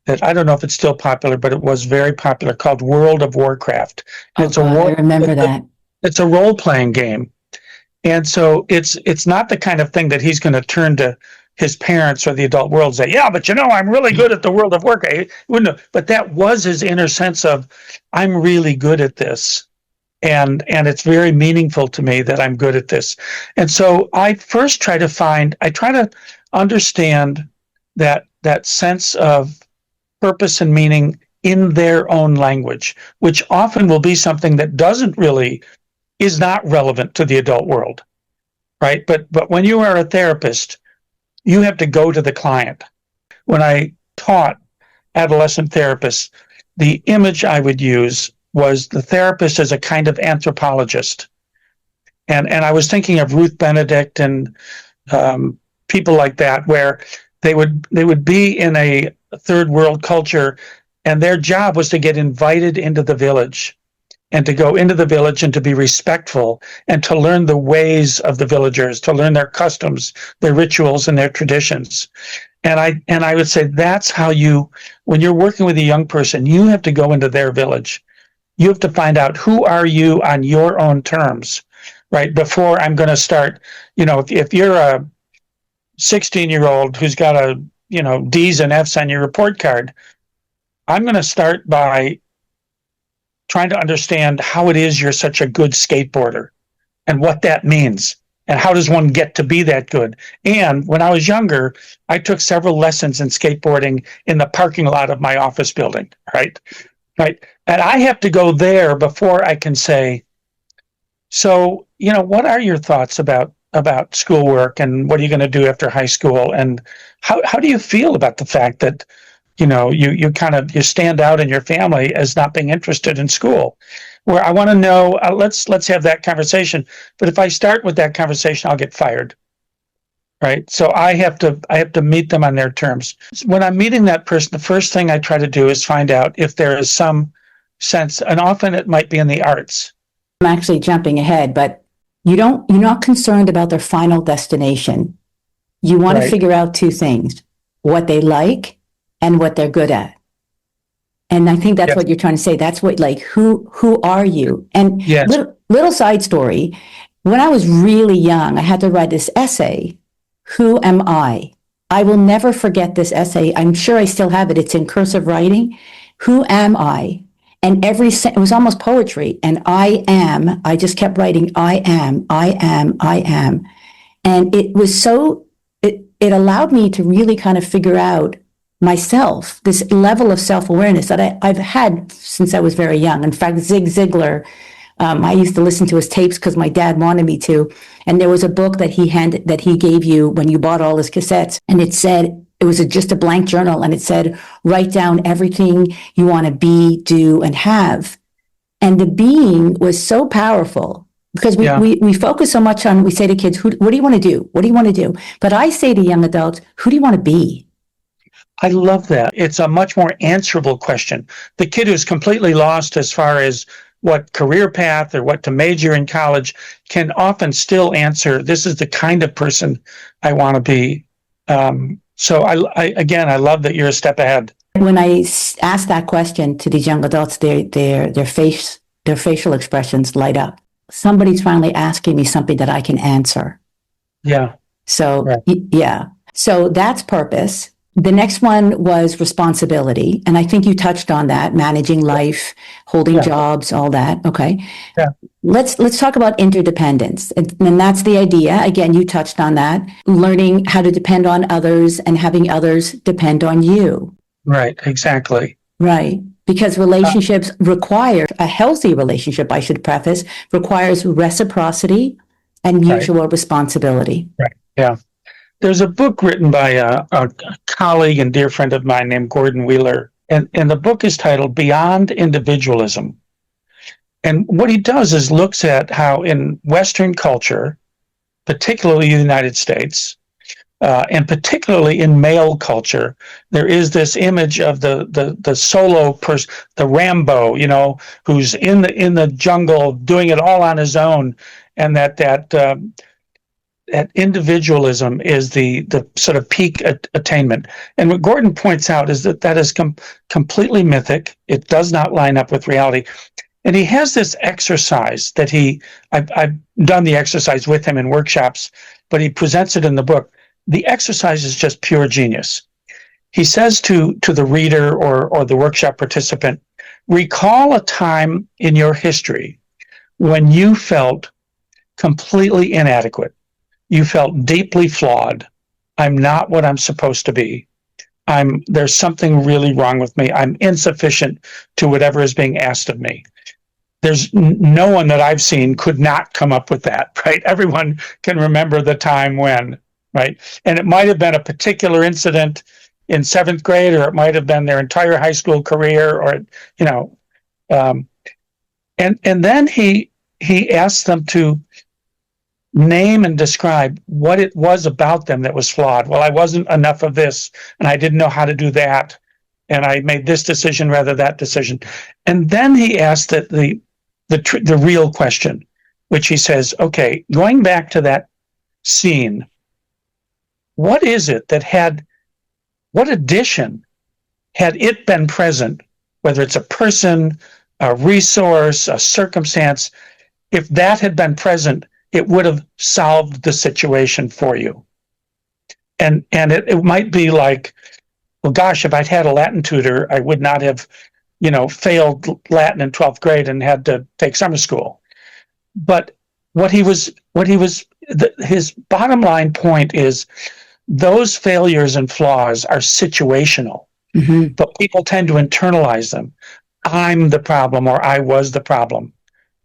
that I don't know if it's still popular, but it was very popular, called World of Warcraft. I remember that. It's a role-playing game. And so it's not the kind of thing that he's going to turn to his parents or the adult world and say, yeah, but I'm really good at the World of Warcraft. But that was his inner sense of, I'm really good at this. And it's very meaningful to me that I'm good at this. And so I first try to understand that sense of purpose and meaning in their own language, which often will be something that is not relevant to the adult world, right? But when you are a therapist, you have to go to the client. When I taught adolescent therapists, the image I would use was the therapist as a kind of anthropologist. And I was thinking of Ruth Benedict and people like that, where they would be in a third world culture And their job was to get invited into the village and to go into the village and to be respectful and to learn the ways of the villagers, to learn their customs, their rituals, and their traditions. And I would say that's how when you're working with a young person, you have to go into their village. You have to find out who are you on your own terms, right? Before I'm going to start, if you're a 16-year-old who's got D's and F's on your report card, I'm going to start by trying to understand how it is you're such a good skateboarder and what that means. And how does one get to be that good? And when I was younger, I took several lessons in skateboarding in the parking lot of my office building, right? Right. And I have to go there before I can say, so, what are your thoughts about schoolwork and what are you going to do after high school? And how do you feel about the fact that, you stand out in your family as not being interested in school? Where I want to know, let's have that conversation. But if I start with that conversation, I'll get fired. Right. So I have to meet them on their terms. When I'm meeting that person, the first thing I try to do is find out if there is some sense, and often it might be in the arts. I'm actually jumping ahead, but you're not concerned about their final destination. You want to figure out two things: what they like and what they're good at. And I think that's what you're trying to say. That's what, who are you? And little side story, when I was really young, I had to write this essay, Who Am I? I will never forget this essay. I'm sure I still have it. It's in cursive writing. Who am I? And it was almost poetry. And I just kept writing, I am. And it was it allowed me to really kind of figure out myself, this level of self-awareness that I've had since I was very young. In fact, Zig Ziglar, I used to listen to his tapes because my dad wanted me to. And there was a book that he gave you when you bought all his cassettes. And it was just a blank journal. And it said, write down everything you want to be, do, and have. And the being was so powerful because we focus so much on, we say to kids, what do you want to do? What do you want to do? But I say to young adults, who do you want to be? I love that. It's a much more answerable question. The kid who's completely lost as far as what career path or what to major in college can often still answer, this is the kind of person I want to be. So I love that you're a step ahead. When I ask that question to these young adults, their facial expressions light up. Somebody's finally asking me something that I can answer. Yeah. So, So that's purpose. The next one was responsibility. And I think you touched on that, managing life, holding jobs, all that. Okay. Yeah. Let's talk about interdependence. And that's the idea. Again, you touched on that. Learning how to depend on others and having others depend on you. Right. Exactly. Right. Because relationships require, a healthy relationship, I should preface, requires reciprocity and mutual responsibility. Right. Yeah. There's a book written by a colleague and dear friend of mine named Gordon Wheeler, and the book is titled Beyond Individualism. And what he does is looks at how in Western culture, particularly the United States, and particularly in male culture, there is this image of the solo person, the Rambo, who's in the jungle doing it all on his own, and that individualism is the sort of peak attainment. And what Gordon points out is that is completely mythic. It does not line up with reality. And he has this exercise that I've done the exercise with him in workshops, but he presents it in the book. The exercise is just pure genius. He says to the reader or the workshop participant, recall a time in your history when you felt completely inadequate. You felt deeply flawed. I'm not what I'm supposed to be. There's something really wrong with me. I'm insufficient to whatever is being asked of me. There's no one that I've seen could not come up with that, right? Everyone can remember the time when, right? And it might have been a particular incident in 7th grade, or it might have been their entire high school career, or, and then he asked them to name and describe what it was about them that was flawed. Well, I wasn't enough of this, and I didn't know how to do that. and I made this decision rather that decision. And then he asked the real question, which he says, okay, going back to that scene, what is it that what addition had it been present, whether it's a person, a resource, a circumstance, if that had been present, it would have solved the situation for you. And it might be like, well, gosh, if I'd had a Latin tutor, I would not have, failed Latin in 12th grade and had to take summer school. But his bottom line point is those failures and flaws are situational, but people tend to internalize them. I'm the problem, or I was the problem,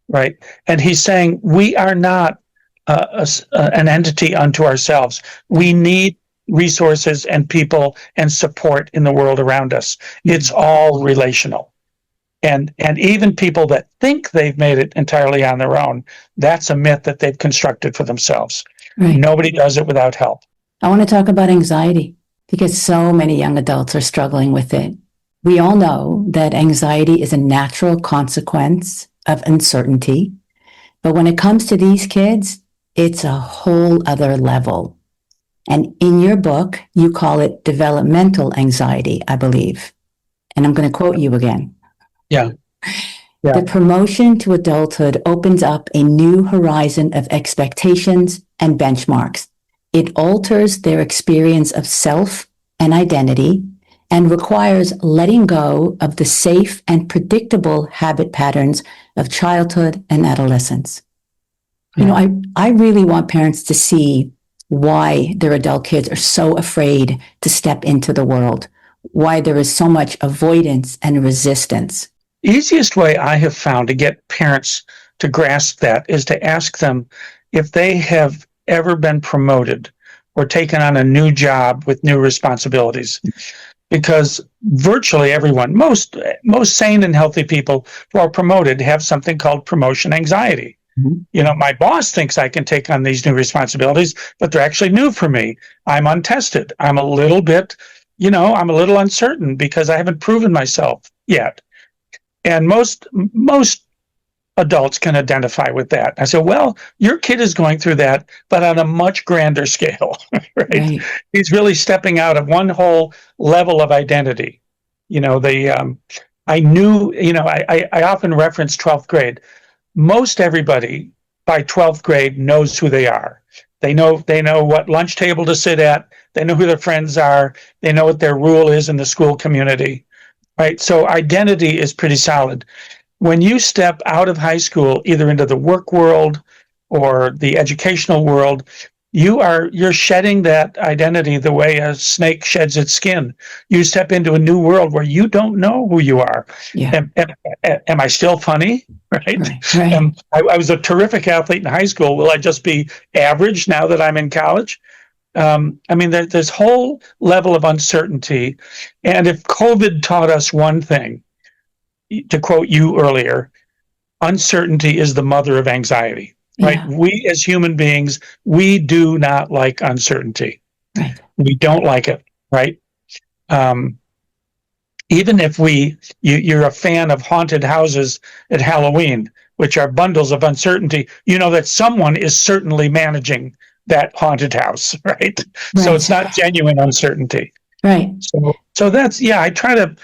right? And he's saying we are not an entity unto ourselves. We need resources and people and support in the world around us. It's all relational. And even people that think they've made it entirely on their own, that's a myth that they've constructed for themselves. Right. Nobody does it without help. I want to talk about anxiety because so many young adults are struggling with it. We all know that anxiety is a natural consequence of uncertainty. But when it comes to these kids, it's a whole other level. And in your book, you call it developmental anxiety, I believe. And I'm going to quote you again. Yeah. The promotion to adulthood opens up a new horizon of expectations and benchmarks. It alters their experience of self and identity and requires letting go of the safe and predictable habit patterns of childhood and adolescence. Yeah. I really want parents to see why their adult kids are so afraid to step into the world, why there is so much avoidance and resistance. Easiest way I have found to get parents to grasp that is to ask them if they have ever been promoted or taken on a new job with new responsibilities. Because virtually everyone, most sane and healthy people who are promoted have something called promotion anxiety. My boss thinks I can take on these new responsibilities, but they're actually new for me. I'm untested. I'm a little bit, I'm a little uncertain because I haven't proven myself yet. And most adults can identify with that. I said, well, your kid is going through that, but on a much grander scale, right? He's really stepping out of one whole level of identity. I often reference 12th grade. Most everybody by 12th grade knows who they are. They know what lunch table to sit at. They know who their friends are. They know what their rule is in the school community, right? So identity is pretty solid. When you step out of high school, either into the work world or the educational world, you're shedding that identity the way a snake sheds its skin. You step into a new world where you don't know who you are. Yeah. Am I still funny? Right. I was a terrific athlete in high school. Will I just be average now that I'm in college? There's this whole level of uncertainty. And if COVID taught us one thing, to quote you earlier, uncertainty is the mother of anxiety. Right. Yeah. We as human beings, we do not like uncertainty. Right. We don't like it. Right. Even if you're a fan of haunted houses at Halloween, which are bundles of uncertainty, that someone is certainly managing that haunted house. Right. So it's not genuine uncertainty. Right. So that's, I try to,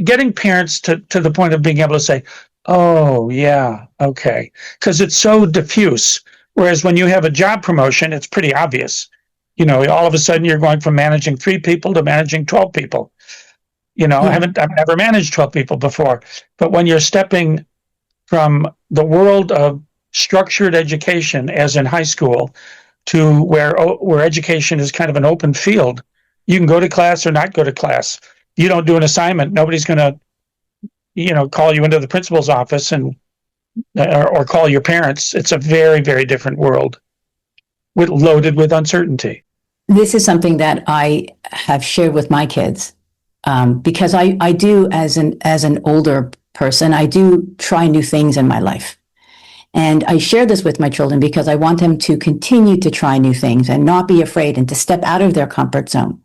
getting parents to the point of being able to say, oh, yeah, okay. Because it's so diffuse. Whereas when you have a job promotion, it's pretty obvious. All of a sudden you're going from managing 3 people to managing 12 people. I've never managed 12 people before. But when you're stepping from the world of structured education, as in high school, to where education is kind of an open field, you can go to class or not go to class. You don't do an assignment, nobody's going to call you into the principal's office or call your parents. It's a very, very different world loaded with uncertainty. This is something that I have shared with my kids because I do, as an older person, I do try new things in my life. And I share this with my children because I want them to continue to try new things and not be afraid and to step out of their comfort zone.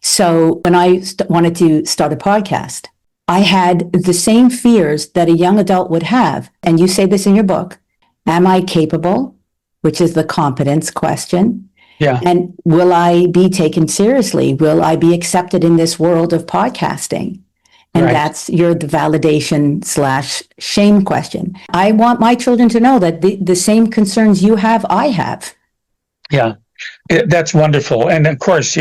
So when I wanted to start a podcast, I had the same fears that a young adult would have. And you say this in your book. Am I capable? Which is the competence question. Yeah. And will I be taken seriously? Will I be accepted in this world of podcasting? And that's the validation/shame question. I want my children to know that the same concerns you have, I have. Yeah, that's wonderful. And of course,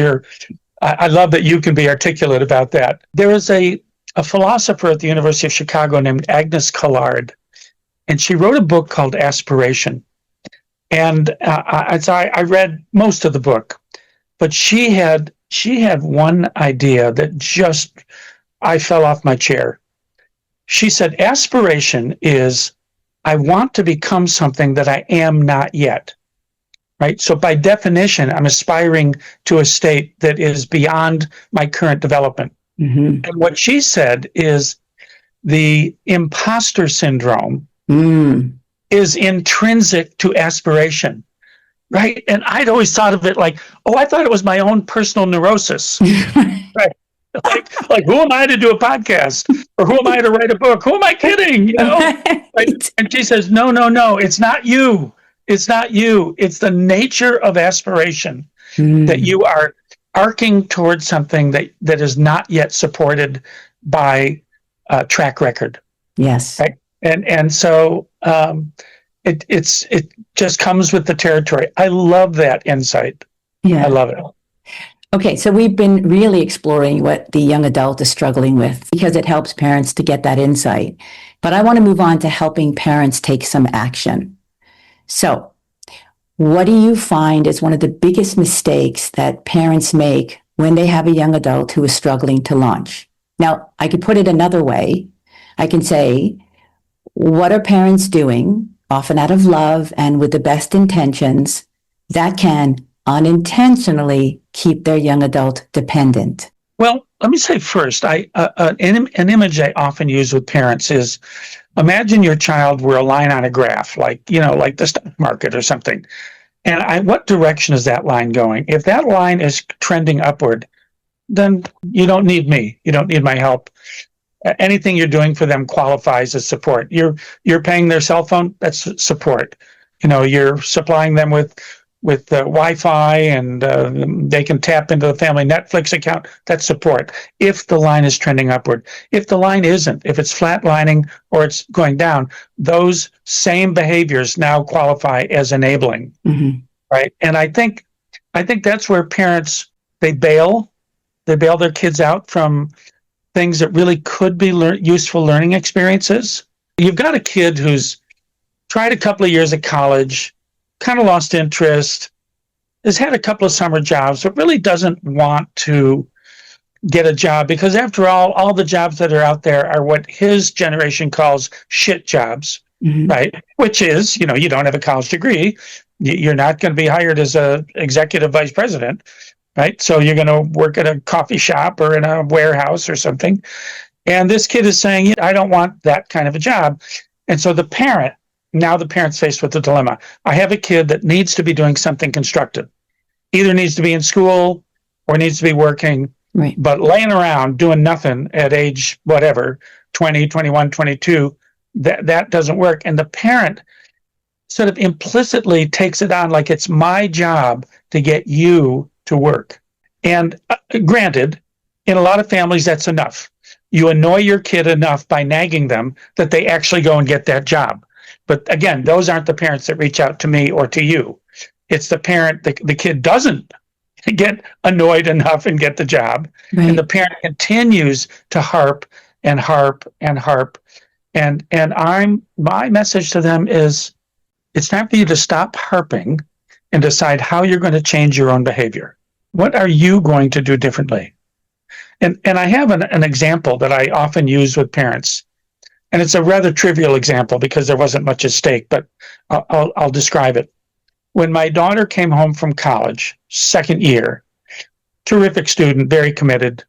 I love that you can be articulate about that. There is a philosopher at the University of Chicago named Agnes Callard, and she wrote a book called Aspiration. And I read most of the book, but she had one idea that just, I fell off my chair. She said, aspiration is, I want to become something that I am not yet, right? So by definition, I'm aspiring to a state that is beyond my current development. Mm-hmm. And what she said is the imposter syndrome is intrinsic to aspiration, right? And I'd always thought of it like, oh, I thought it was my own personal neurosis, right? Like, who am I to do a podcast? Or who am I to write a book? Who am I kidding? You know? Right? And she says, no, it's not you. It's not you. It's the nature of aspiration that you are arcing towards something that is not yet supported by track record. Yes. Right? And so it just comes with the territory. I love that insight. Yeah. I love it. Okay, so we've been really exploring what the young adult is struggling with because it helps parents to get that insight. But I want to move on to helping parents take some action. So, what do you find is one of the biggest mistakes that parents make when they have a young adult who is struggling to launch? Now, I could put it another way. I can say, what are parents doing, often out of love and with the best intentions, that can unintentionally keep their young adult dependent? Well, let me say first, an image I often use with parents is, imagine your child were a line on a graph, like the stock market or something. And what direction is that line going? If that line is trending upward, then you don't need me. You don't need my help. Anything you're doing for them qualifies as support. You're paying their cell phone, that's support. You're supplying them with Wi-Fi and they can tap into the family Netflix account, that's support. If the line is trending upward. If the line isn't, if it's flatlining or it's going down, those same behaviors now qualify as enabling, right? And I think that's where parents, they bail their kids out from things that really could be useful learning experiences. You've got a kid who's tried a couple of years at college, kind of lost interest, has had a couple of summer jobs, but really doesn't want to get a job because, after all the jobs that are out there are what his generation calls shit jobs, right? Which is, you don't have a college degree. You're not going to be hired as a executive vice president, right? So you're going to work at a coffee shop or in a warehouse or something. And this kid is saying, I don't want that kind of a job. And so the parent's faced with the dilemma. I have a kid that needs to be doing something constructive, either needs to be in school or needs to be working, right? But laying around doing nothing at age, whatever, 20, 21, 22, that doesn't work. And the parent sort of implicitly takes it on like it's my job to get you to work. And granted, in a lot of families, that's enough. You annoy your kid enough by nagging them that they actually go and get that job. But again, those aren't the parents that reach out to me or to you. It's the parent, the kid doesn't get annoyed enough and get the job. Right. And the parent continues to harp and harp and harp. And my message to them is, it's time for you to stop harping and decide how you're going to change your own behavior. What are you going to do differently? And I have an example that I often use with parents. And it's a rather trivial example because there wasn't much at stake, but I'll describe it. When my daughter came home from college, second year, terrific student, very committed.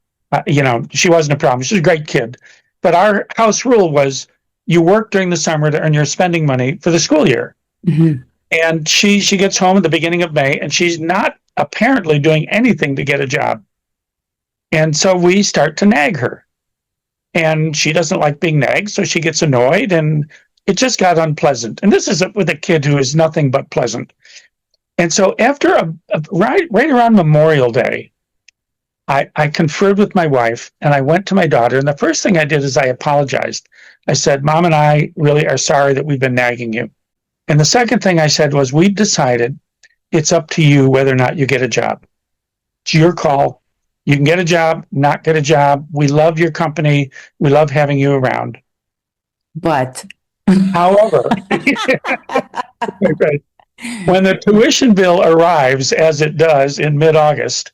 She wasn't a problem. She was a great kid. But our house rule was you work during the summer to earn your spending money for the school year. And she gets home at the beginning of May, and she's not apparently doing anything to get a job. And so we start to nag her. And she doesn't like being nagged, so she gets annoyed, and it just got unpleasant. And this is with a kid who is nothing but pleasant. And so after right around Memorial Day, I conferred with my wife, and I went to my daughter, and the first thing I did is I apologized. I said, Mom and I really are sorry that we've been nagging you. And the second thing I said was, we've decided it's up to you whether or not you get a job. It's your call. You can get a job, not get a job. We love your company. We love having you around. But however, when the tuition bill arrives, as it does in mid-August,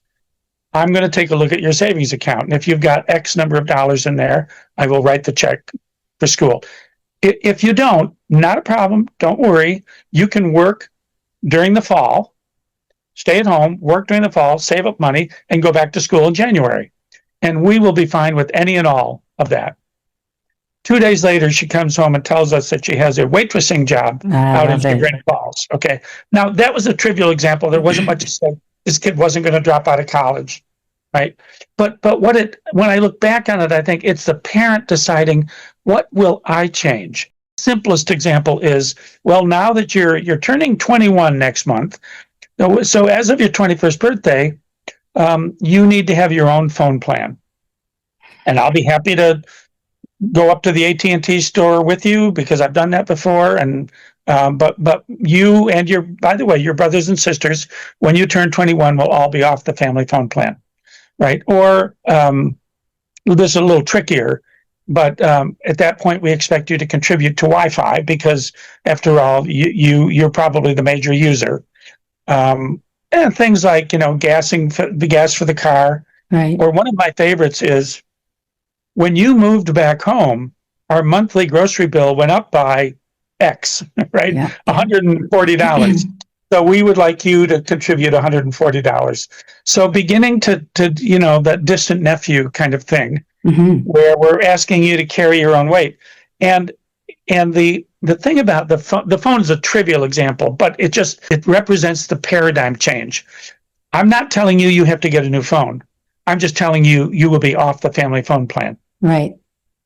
I'm going to take a look at your savings account. And if you've got X number of dollars in there, I will write the check for school. If you don't, not a problem. Don't worry. You can work during the fall, stay at home, work during the fall, save up money, and go back to school in January. And we will be fine with any and all of that. 2 days later, she comes home and tells us that she has a waitressing job out in Grand Falls. Okay. Now, that was a trivial example. There wasn't much to say. This kid wasn't going to drop out of college, right? But when I look back on it, I think it's the parent deciding, what will I change? Simplest example is, well, now that you're turning 21 next month, so as of your 21st birthday, you need to have your own phone plan. And I'll be happy to go up to the AT&T store with you, because I've done that before. And but you and by the way, your brothers and sisters, when you turn 21, will all be off the family phone plan, right? Or this is a little trickier, but at that point, we expect you to contribute to Wi-Fi, because after all, you're probably the major user. And things like, the gas for the car. Right. Or one of my favorites is, when you moved back home, our monthly grocery bill went up by X, right? Yeah. $140. So we would like you to contribute $140. So beginning to that distant nephew kind of thing, where we're asking you to carry your own weight. And the thing about the phone is a trivial example, but it represents the paradigm change. I'm not telling you have to get a new phone. I'm just telling you will be off the family phone plan. Right.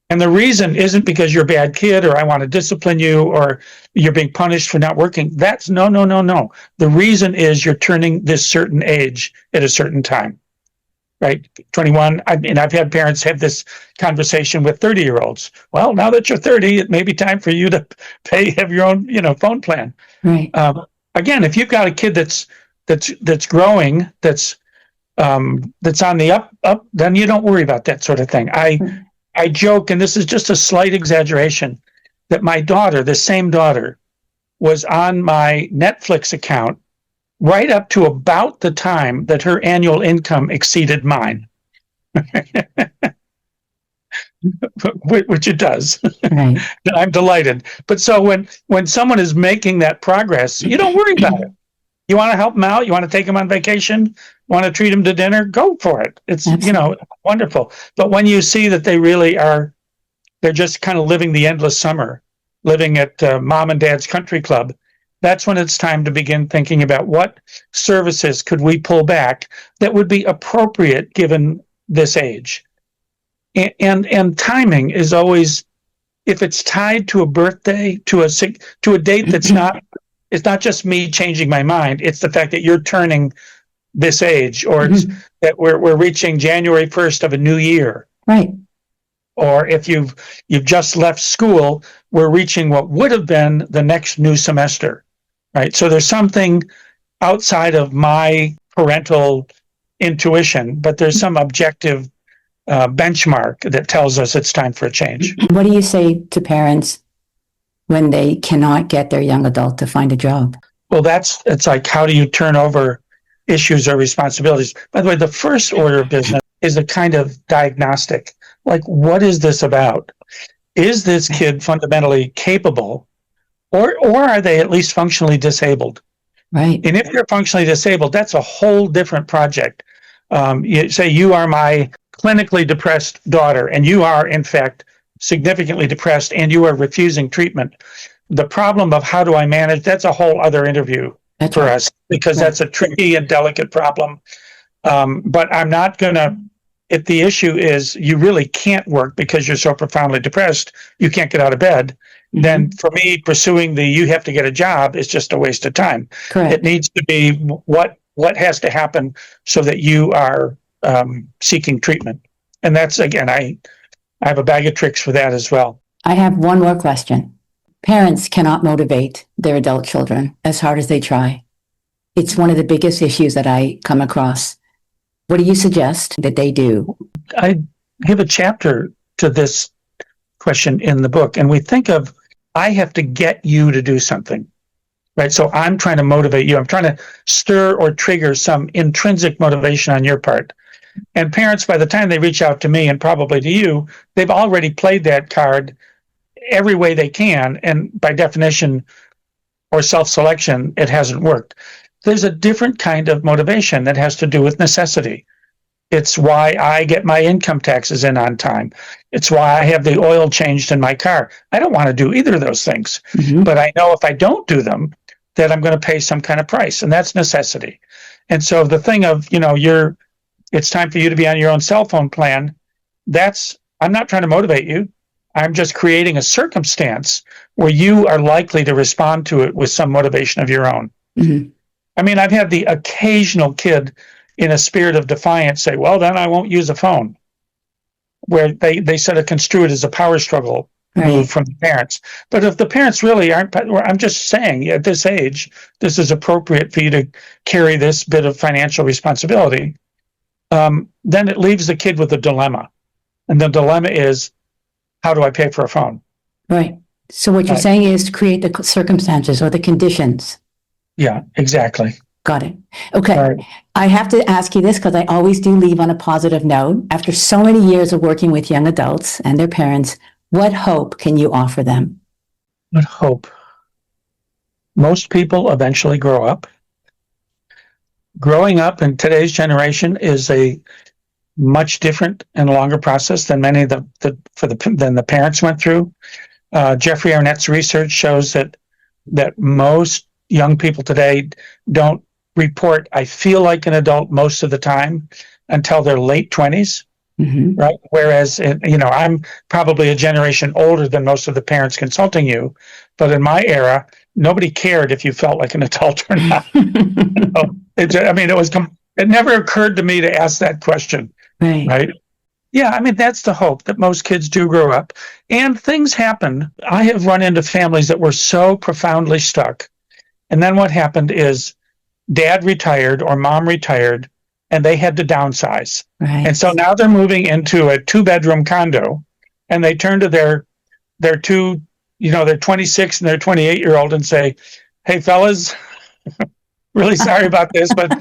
And the reason isn't because you're a bad kid, or I want to discipline you, or you're being punished for not working. That's no. The reason is you're turning this certain age at a certain time, right? 21. I mean, I've had parents have this conversation with 30-year-olds. Well, now that you're 30, it may be time for you to have your own, phone plan. Right. Again, if you've got a kid that's growing, that's on the up, then you don't worry about that sort of thing. I joke, and this is just a slight exaggeration, that my daughter, the same daughter, was on my Netflix account right up to about the time that her annual income exceeded mine. Which it does. Right. I'm delighted. But so when someone is making that progress, you don't worry about it. You want to help them out? You want to take them on vacation? Want to treat them to dinner? Go for it. It's, wonderful. But when you see that they really are, they're just kind of living the endless summer, living at mom and dad's country club, that's when it's time to begin thinking about what services could we pull back that would be appropriate given this age. And timing is always, if it's tied to a birthday, to a date that's not, it's not just me changing my mind. It's the fact that you're turning this age, or it's that we're reaching January 1st of a new year. Right. Or if you've just left school, we're reaching what would have been the next new semester. Right. So there's something outside of my parental intuition, but there's some objective benchmark that tells us it's time for a change. What do you say to parents when they cannot get their young adult to find a job? Well, it's like, how do you turn over issues or responsibilities? By the way, the first order of business is a kind of diagnostic. Like, what is this about? Is this kid fundamentally capable, or are they at least functionally disabled? Right. And if you're functionally disabled, that's a whole different project. You say, you are my clinically depressed daughter, and you are, in fact, significantly depressed, and you are refusing treatment. The problem of how do I manage, that's a whole other interview for us, because that's a tricky and delicate problem. But I'm not going to if the issue is you really can't work because you're so profoundly depressed, you can't get out of bed, then for me, pursuing you have to get a job is just a waste of time. Correct. It needs to be what has to happen so that you are seeking treatment. And that's, again, I have a bag of tricks for that as well. I have one more question. Parents cannot motivate their adult children as hard as they try. It's one of the biggest issues that I come across. What do you suggest that they do? I give a chapter to this question in the book, and we think of, I have to get you to do something, right? So I'm trying to motivate you. I'm trying to stir or trigger some intrinsic motivation on your part. And parents, by the time they reach out to me and probably to you, they've already played that card every way they can. And by definition or self-selection, it hasn't worked. There's a different kind of motivation that has to do with necessity. It's why I get my income taxes in on time. It's why I have the oil changed in my car. I don't want to do either of those things, but I know if I don't do them, that I'm going to pay some kind of price, and that's necessity. And so the thing of, it's time for you to be on your own cell phone plan. I'm not trying to motivate you. I'm just creating a circumstance where you are likely to respond to it with some motivation of your own. I mean, I've had the occasional kid in a spirit of defiance say, well, then I won't use a phone, where they sort of construe it as a power struggle move from the parents. But if the parents really aren't, I'm just saying at this age, this is appropriate for you to carry this bit of financial responsibility, then it leaves the kid with a dilemma. And the dilemma is, how do I pay for a phone? Right. So what you're saying is to create the circumstances or the conditions. Yeah, exactly. Got it. Okay. Right. I have to ask you this because I always do leave on a positive note. After so many years of working with young adults and their parents, what hope can you offer them? What hope? Most people eventually grow up. Growing up in today's generation is a much different and longer process than many of than the parents went through. Jeffrey Arnett's research shows that most young people today don't report, I feel like an adult most of the time until their late 20s, right? Whereas, I'm probably a generation older than most of the parents consulting you, but in my era, nobody cared if you felt like an adult or not. It never occurred to me to ask that question, right? Yeah, I mean, that's the hope, that most kids do grow up and things happen. I have run into families that were so profoundly stuck. And then what happened is dad retired or mom retired and they had to downsize. Right. And so now they're moving into a 2-bedroom condo and they turn to their 26 and their 28-year-old and say, hey, fellas, really sorry about this, but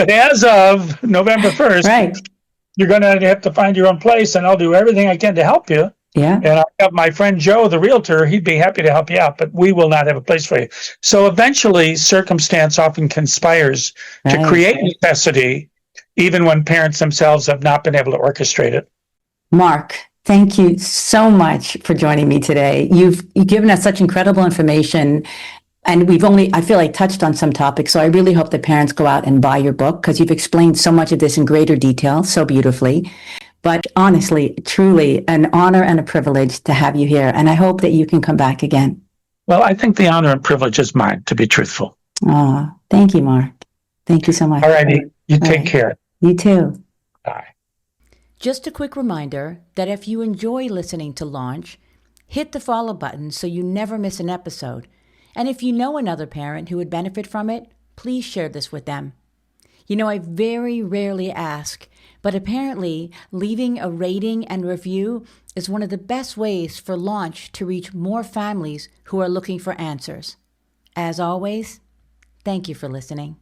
as of November 1st, you're going to have to find your own place and I'll do everything I can to help you. Yeah. And I have my friend Joe, the realtor, he'd be happy to help you out, but we will not have a place for you. So eventually circumstance often conspires to create necessity, even when parents themselves have not been able to orchestrate it. Mark, thank you so much for joining me today. You've given us such incredible information, and we've only, I feel like, touched on some topics. So I really hope that parents go out and buy your book because you've explained so much of this in greater detail so beautifully. But honestly, truly an honor and a privilege to have you here. And I hope that you can come back again. Well, I think the honor and privilege is mine, to be truthful. Oh, thank you, Mark. Thank you so much. All righty. You take care. You too. Bye. Just a quick reminder that if you enjoy listening to Launch, hit the follow button so you never miss an episode. And if you know another parent who would benefit from it, please share this with them. I very rarely ask, but apparently leaving a rating and review is one of the best ways for Launch to reach more families who are looking for answers. As always, thank you for listening.